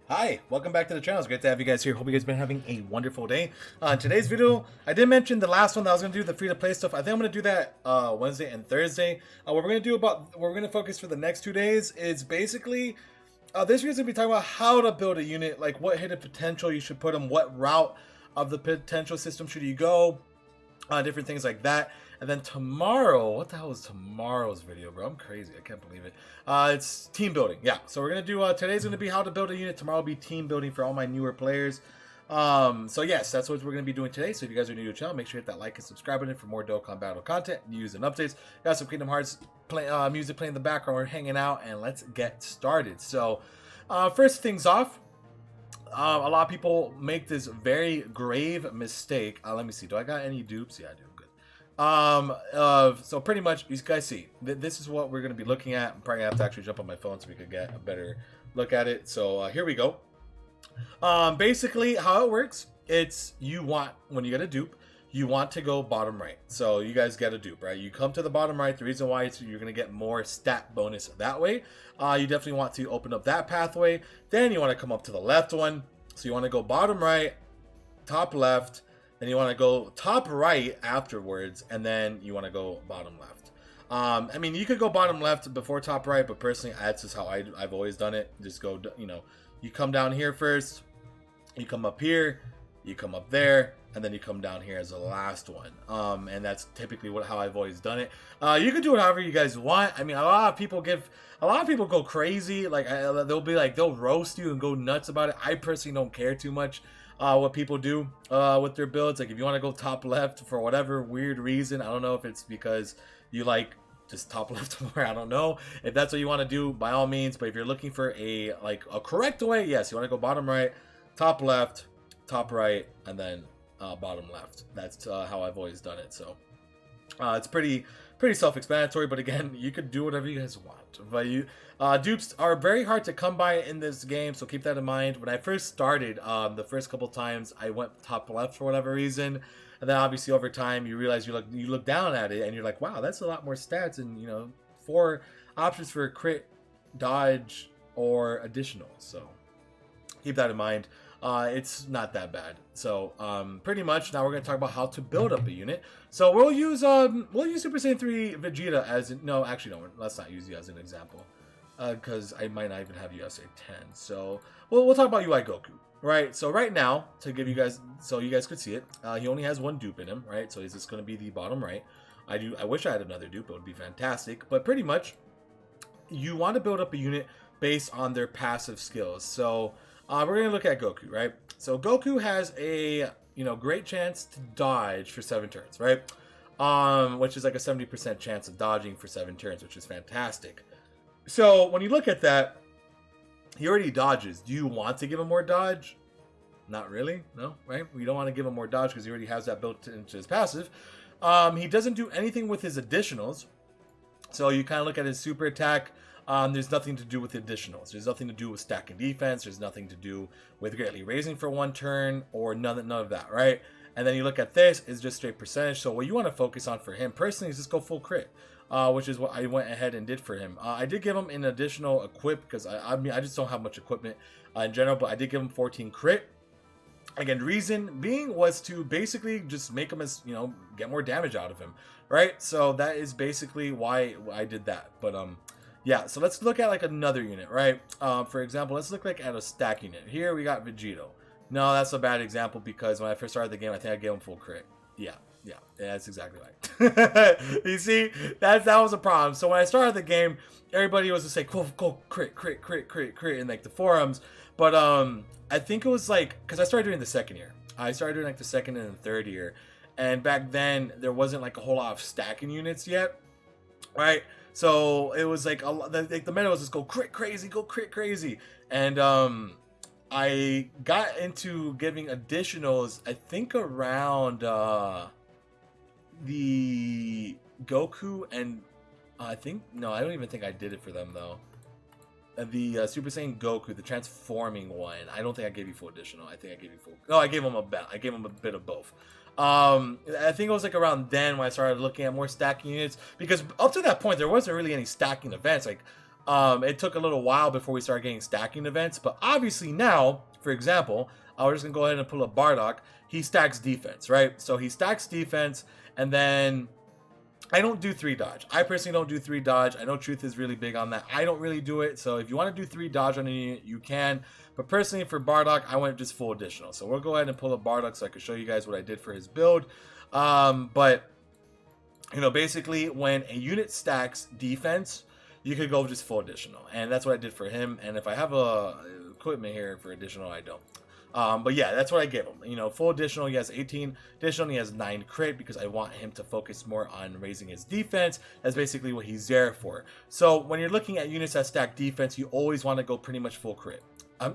Hi, welcome back to the channel. It's great to have you guys here. Hope you guys been having a wonderful day. In today's video, I did mention the last one that I was going to do, the free-to-play stuff. I think I'm going to do that Wednesday and Thursday. What we're going to focus for the next 2 days is basically, this video's going to be talking about how to build a unit, like what hidden potential you should put them, what route of the potential system should you go, different things like that. And then tomorrow, what the hell is tomorrow's video, bro? I'm crazy. I can't believe it. It's team building. Yeah. So we're going to do, today's going to be how to build a unit. Tomorrow will be team building for all my newer players. So yes, that's what we're going to be doing today. So if you guys are new to the channel, make sure you hit that like and subscribe button for more Dokkan Battle content, news, and updates. Got some Kingdom Hearts music playing in the background. We're hanging out, and let's get started. So first things off, a lot of people make this very grave mistake. Let me see. Do I got any dupes? Yeah, I do. So pretty much you guys see this is what we're going to be looking at. I'm probably gonna have to actually jump on my phone so we could get a better look at it. So here we go. Basically how it works, it's when you get a dupe, you want to go bottom right. So you guys get a dupe, right? You come to the bottom right. The reason why is you're going to get more stat bonus that way. You definitely want to open up that pathway. Then you want to come up to the left one. So you want to go bottom right, top left. Then you want to go top right afterwards, and then you want to go bottom left. I mean, you could go bottom left before top right, but personally, that's just how I've always done it. Just go, you come down here first, you come up here, you come up there, and then you come down here as the last one. And that's typically how I've always done it. You can do it however you guys want. I mean, a lot of people go crazy. Like they'll roast you and go nuts about it. I personally don't care too much. What people do with their builds. Like if you want to go top left for whatever weird reason, I don't know if it's because you like just top left more, I don't know. If that's what you want to do, by all means. But if you're looking for a correct way, yes, you want to go bottom right, top left, top right, and then bottom left. That's how I've always done it. So it's pretty self-explanatory, but again, you could do whatever you guys want. But dupes are very hard to come by in this game, so keep that in mind. When I first started, the first couple times I went top left for whatever reason, and then obviously over time you realize you look down at it and you're like, wow, that's a lot more stats, and 4 options for a crit, dodge, or additional. So keep that in mind. It's not that bad. So pretty much now we're going to talk about how to build up a unit. So we'll use Super Saiyan 3 Vegeta as no, actually no, let's not use you as an example because I might not even have USA 10. So we'll talk about UI Goku, right? So right now, to give you guys, so you guys could see it, he only has 1 dupe in him, right? So is this going to be the bottom right? I wish I had another dupe. It would be fantastic. But pretty much, you want to build up a unit based on their passive skills. So we're going to look at Goku, right? So Goku has a great chance to dodge for 7 turns, right? Which is like a 70% chance of dodging for 7 turns, which is fantastic. So when you look at that, he already dodges. Do you want to give him more dodge? Not really, no, right? We don't want to give him more dodge because he already has that built into his passive. He doesn't do anything with his additionals. So you kind of look at his super attack. There's nothing to do with additionals. There's nothing to do with stacking defense. There's nothing to do with greatly raising for 1 turn or none of that, right? And then you look at this, it's just straight percentage. So what you want to focus on for him personally is just go full crit, which is what I went ahead and did for him. I did give him an additional equip because I mean I just don't have much equipment in general, but I did give him 14 crit. Again, reason being was to basically just make him as get more damage out of him, right? So that is basically why I did that. But yeah, so let's look at like another unit, right? For example, let's look like at a stack unit. Here we got Vegito. No, that's a bad example because when I first started the game, I think I gave him full crit. Yeah, that's exactly right. You see, that was a problem. So when I started the game, everybody was just like, go crit in like the forums. But I think it was like, because I started doing the second year. I started doing like the second and the third year. And back then, there wasn't like a whole lot of stacking units yet, right? So it was like the meta was just go crit crazy, and I got into giving additionals. I think around the Goku and I don't even think I did it for them though. The Super Saiyan Goku, the transforming one. I don't think I gave you full additional. I think I gave you full. No, I gave him a bit. I gave him a bit of both. I think it was like around then when I started looking at more stacking units, because up to that point there wasn't really any stacking events. Like It took a little while before we started getting stacking events, but obviously now, for example, we're just gonna go ahead and pull up Bardock. He stacks defense, right? So he stacks defense, and then I don't do 3 dodge. I personally don't do 3 dodge. I know Truth is really big on that. I don't really do it. So if you want to do 3 dodge on a unit, you can. But personally, for Bardock, I went just full additional. So we'll go ahead and pull up Bardock so I can show you guys what I did for his build. But, you know, basically, when a unit stacks defense, you could go just full additional. And that's what I did for him. And if I have a equipment here for additional, I don't. But yeah, that's what I give him. You know, full additional, he has 18. Additional, he has 9 crit because I want him to focus more on raising his defense. That's basically what he's there for. So when you're looking at units that stack defense, you always want to go pretty much full crit. You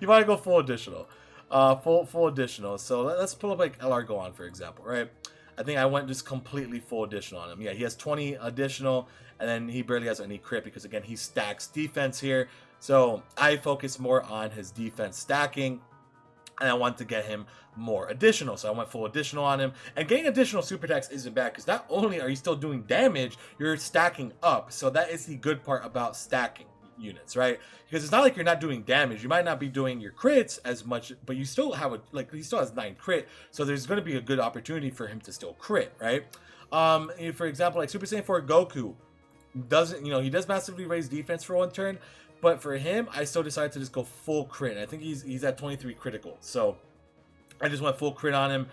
want to go full additional. Full additional. So let's pull up like LR Go on, for example, right? I think I went just completely full additional on him. Yeah, he has 20 additional, and then he barely has any crit because, again, he stacks defense here. So I focus more on his defense stacking, and I want to get him more additional. So I went full additional on him. And getting additional super attacks isn't bad because not only are you still doing damage, you're stacking up. So that is the good part about stacking units, right? Because it's not like you're not doing damage. You might not be doing your crits as much, but you still have he still has 9 crit. So there's going to be a good opportunity for him to still crit, right? For example, like Super Saiyan 4 Goku doesn't, you know, he does massively raise defense for 1 turn. But for him, I still decided to just go full crit. I think he's at 23 critical. So I just went full crit on him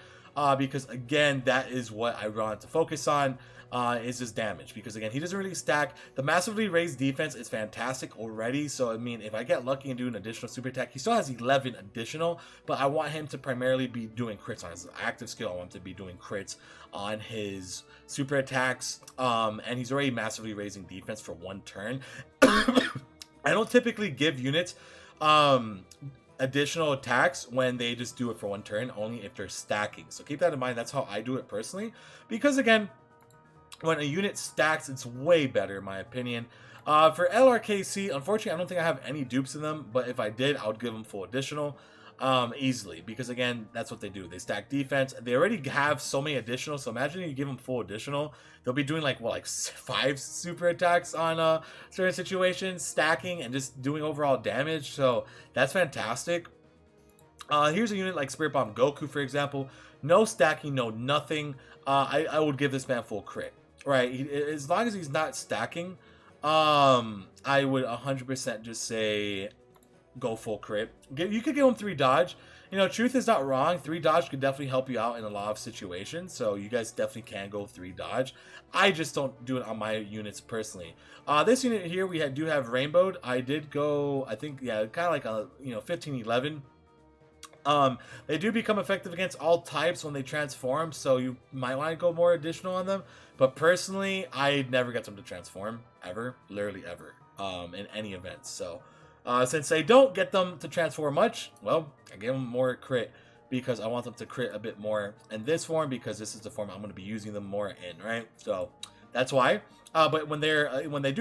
because, again, that is what I wanted to focus on is just damage. Because, again, he doesn't really stack. The massively raised defense is fantastic already. So, I mean, if I get lucky and do an additional super attack, he still has 11 additional. But I want him to primarily be doing crits on his active skill. I want him to be doing crits on his super attacks. And he's already massively raising defense for 1 turn. I don't typically give units additional attacks when they just do it for 1 turn, only if they're stacking. So keep that in mind. That's how I do it personally. Because, again, when a unit stacks, it's way better, in my opinion. For LRKC, unfortunately, I don't think I have any dupes in them. But if I did, I would give them full additional easily. Because, again, that's what they do. They stack defense. They already have so many additional. So imagine you give them full additional. They'll be doing like 5 super attacks on certain situations, stacking and just doing overall damage. So that's fantastic. Here's a unit like Spirit Bomb Goku, for example. No stacking, no nothing. I would give this man full crit, right? As long as he's not stacking, I would 100% just say go full crit. You could give him 3 dodge. You know, Truth is not wrong. 3 dodge could definitely help you out in a lot of situations. So you guys definitely can go 3 dodge. I just don't do it on my units personally. This unit here, we do have rainbowed. I did go, I think, yeah, kind of like a, 15-11. They do become effective against all types when they transform. So you might want to go more additional on them. But personally, I never get them to transform. Ever. Literally ever. In any events. So since I don't get them to transform much, well, I give them more crit because I want them to crit a bit more in this form because this is the form I'm going to be using them more in, right? So that's why. But when they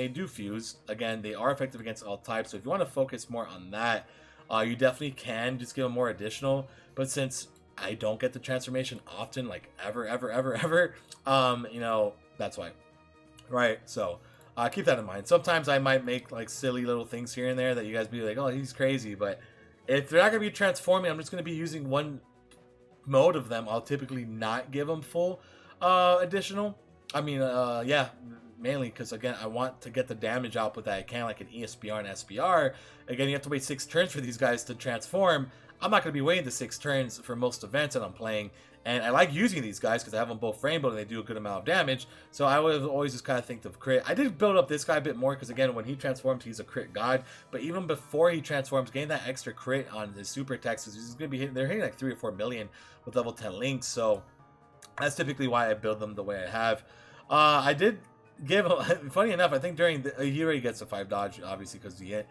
do fuse, again, they are effective against all types. So if you want to focus more on that, you definitely can just give them more additional. But since I don't get the transformation often, like ever, that's why, right? So. Keep that in mind. Sometimes I might make like silly little things here and there that you guys be like, oh, he's crazy. But if they're not going to be transforming, I'm just going to be using one mode of them. I'll typically not give them full additional. I mean, yeah, mainly because, again, I want to get the damage output that I can, like an ESPR and SPR. Again, you have to wait 6 turns for these guys to transform. I'm not going to be waiting the 6 turns for most events that I'm playing. And I like using these guys because I have them both rainbow and they do a good amount of damage. So I would always just kind of think of crit. I did build up this guy a bit more because, again, when he transforms, he's a crit god. But even before he transforms, getting that extra crit on his super attacks, he's going to be hitting, they're hitting like 3 or 4 million with level 10 links. So that's typically why I build them the way I have. I did give him, funny enough, I think during he already gets a 5 dodge, obviously, because he hit.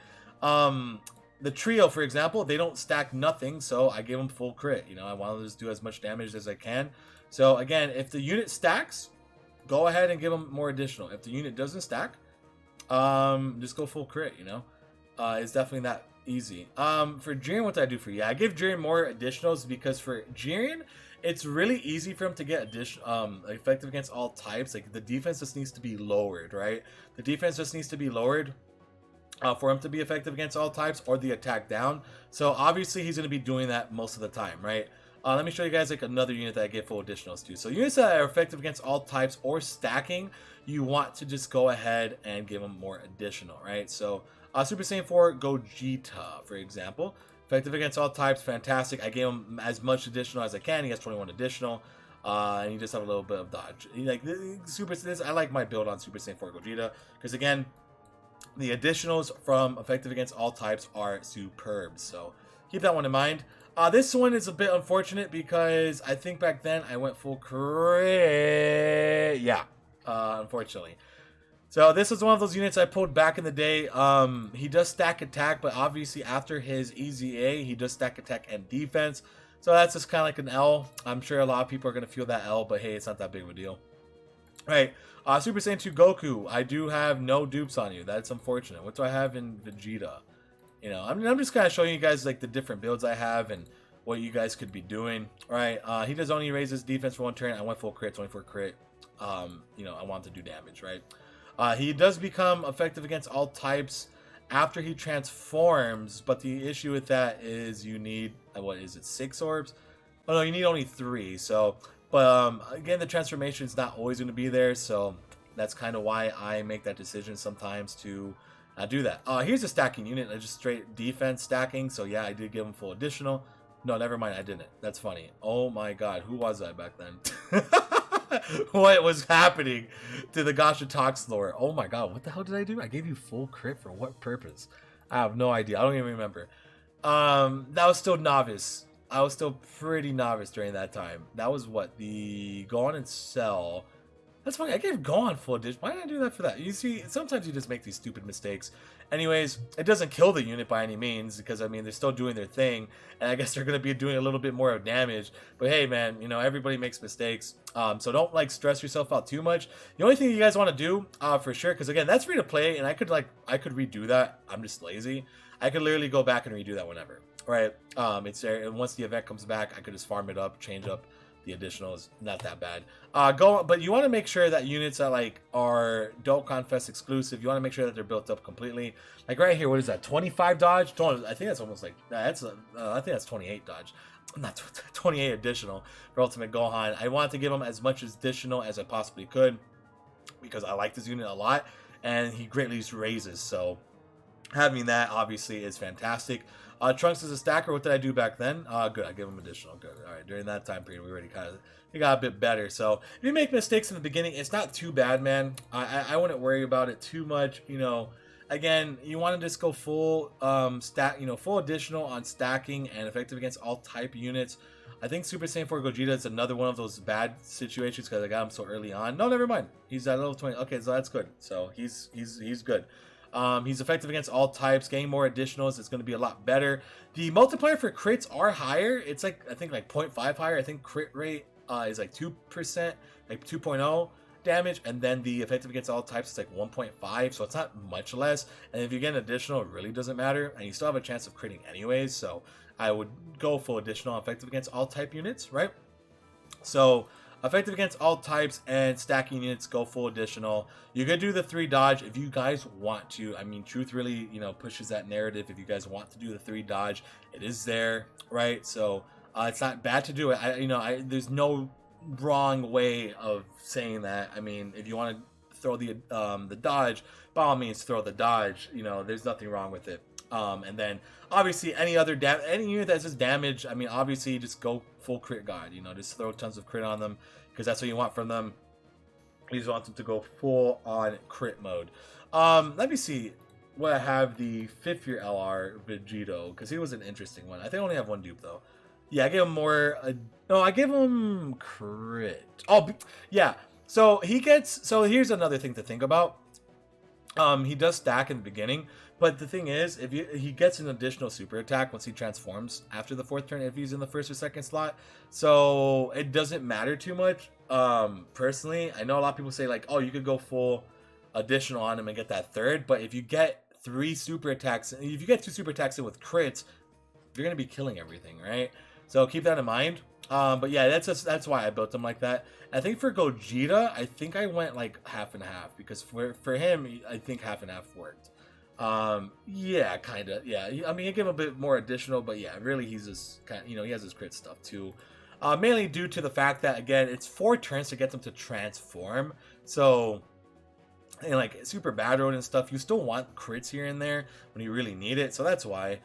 The trio, for example, they don't stack nothing, so I give them full crit. I want to just do as much damage as I can. So again, if the unit stacks, go ahead and give them more additional. If the unit doesn't stack, just go full crit. It's definitely that easy. For Jiren, what did I do for you? Yeah, I give Jiren more additionals because for Jiren, it's really easy for him to get effective against all types. Like the defense just needs to be lowered, right? The defense just needs to be lowered for him to be effective against all types, or the attack down. So obviously he's going to be doing that most of the time, right? Let me show you guys like another unit that I get full additionals to. So units that are effective against all types or stacking, you want to just go ahead and give them more additional, right? So Super Saiyan 4 Gogeta, for example, effective against all types, fantastic. I gave him as much additional as I can. He has 21 additional. And you just have a little bit of dodge. Like I like my build on Super Saiyan 4 Gogeta because again, the additionals from effective against all types are superb. So keep that one in mind. This one is a bit unfortunate because I think back then I went full crit. Yeah, unfortunately. So this is one of those units I pulled back in the day. He does stack attack, but obviously after his EZA, he does stack attack and defense. So that's just kind of like an L. I'm sure a lot of people are going to feel that L, but hey, it's not that big of a deal. Right, Super Saiyan 2 Goku, I do have no dupes on you. That's unfortunate. What do I have in Vegeta? You know, I mean, I'm just kind of showing you guys like the different builds I have and what you guys could be doing. Right, he does only raise his defense for one turn. I went full crit, 24 crit. You know, I want to do damage, right? He does become effective against all types after he transforms, but the issue with that is you need, what is it, 6 orbs? Oh no, you need only 3, so... But again, the transformation is not always going to be there, so that's kind of why I make that decision sometimes to do that. Here's a stacking unit, just straight defense stacking, so yeah, I did give him full additional. No, never mind, I didn't. That's funny. Oh my god, who was I back then? What was happening to the Gasha Talks lore? Oh my god, what the hell did I do? I gave you full crit for what purpose? I have no idea. I don't even remember. That was still novice. I was still pretty novice during that time. That was what? The Go On and Sell. That's funny. I gave Go On full addition. Why did I do that for that? You see, sometimes you just make these stupid mistakes. Anyways, it doesn't kill the unit by any means because, I mean, they're still doing their thing. And I guess they're going to be doing a little bit more of damage. But hey, man, you know, everybody makes mistakes. So don't, like, stress yourself out too much. The only thing you guys want to do, for sure, because, again, that's free to play. And I could redo that. I'm just lazy. I could literally go back and redo that whenever. Right, it's there, and once the event comes back, I could just farm it up, change up the additionals. Not that bad. But you want to make sure that units that like are Dokkan Fest exclusive, you want to make sure that they're built up completely. Like right here, what is that? 25 dodge? I think that's almost like I think that's 28 dodge. Not 28 additional for Ultimate Gohan. I wanted to give him as much additional as I possibly could because I like this unit a lot, and he greatly raises. So having that obviously is fantastic. Trunks is a stacker. What did I do back then? Good. I gave him additional. Good. All right. During that time period, we got a bit better. So if you make mistakes in the beginning, it's not too bad, man. I wouldn't worry about it too much. You know, again, you want to just go full full additional on stacking and effective against all type units. I think Super Saiyan 4 Gogeta is another one of those bad situations because I got him so early on. No, never mind. He's at level 20. Okay, so that's good. So he's good. He's effective against all types. Getting more additionals is going to be a lot better. The multiplier for crits are higher. It's like, I think like 0.5 higher. I think crit rate is like 2%, like 2.0 damage. And then the effective against all types is like 1.5. So it's not much less. And if you get an additional, it really doesn't matter. And you still have a chance of critting anyways. So I would go full additional effective against all type units, right? So effective against all types and stacking units, go full additional. You could do the 3 dodge if you guys want to. I mean, Truth really, pushes that narrative. If you guys want to do the 3 dodge, it is there, right? So it's not bad to do it. There's no wrong way of saying that. I mean, if you want to throw the dodge, by all means, throw the dodge. There's nothing wrong with it. And then obviously any unit that says damage, I mean, obviously just go full crit god, just throw tons of crit on them because that's what you want from them. You just want them to go full on crit mode. Let me see what I have the 5th year LR Vegito, because he was an interesting one. I think I only have 1 dupe though. Yeah, I gave him more. No, I gave him crit. Oh, yeah. So here's another thing to think about. He does stack in the beginning, but the thing is, he gets an additional super attack once he transforms after the 4th turn if he's in the 1st or 2nd slot. So it doesn't matter too much. Personally, I know a lot of people say like, oh, you could go full additional on him and get that 3rd, but if you get 3 super attacks. If you get 2 super attacks in with crits, you're gonna be killing everything, right? So keep that in mind. But yeah, that's why I built him like that. I think for Gogeta, I think I went like half and half because for him, I think half and half worked. Yeah, kind of. Yeah, I mean, I give him a bit more additional, but yeah, really, he's just kind of, you know, he has his crit stuff too. Mainly due to the fact that again, it's 4 turns to get them to transform. So in like super bad road and stuff, you still want crits here and there when you really need it. So that's why.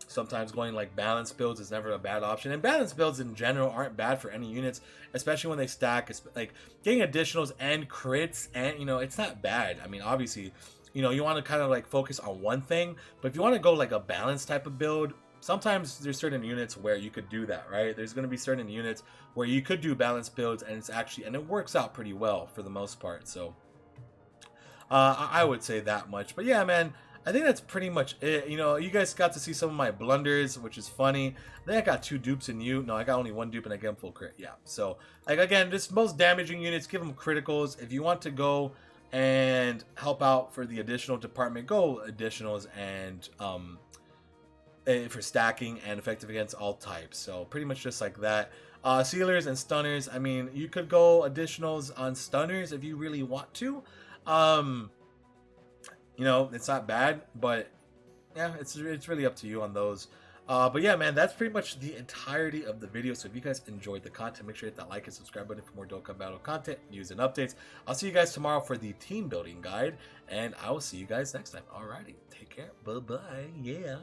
Sometimes going like balance builds is never a bad option, and balance builds in general aren't bad for any units, especially when they stack. Like getting additionals and crits, and you know, it's not bad. I mean, obviously, you know, you want to kind of like focus on one thing, but if you want to go like a balanced type of build, sometimes there's certain units where you could do that, right? There's going to be certain units where you could do balanced builds, and it works out pretty well for the most part. So I would say that much. But yeah, man, I think that's pretty much it. You know, you guys got to see some of my blunders, which is funny. I think I got 2 dupes in you. No, I got only 1 dupe and I get him full crit. Yeah. So, like, again, just most damaging units, give them criticals. If you want to go and help out for the additional department, go additionals and for stacking and effective against all types. So pretty much just like that. Sealers and stunners. I mean, you could go additionals on stunners if you really want to. You know, it's not bad, but yeah, it's really up to you on those. But yeah, man, that's pretty much the entirety of the video. So if you guys enjoyed the content, make sure to hit that like and subscribe button for more Dokkan Battle content, news, and updates. I'll see you guys tomorrow for the team building guide, and I will see you guys next time. Alrighty, take care. Bye-bye. Yeah.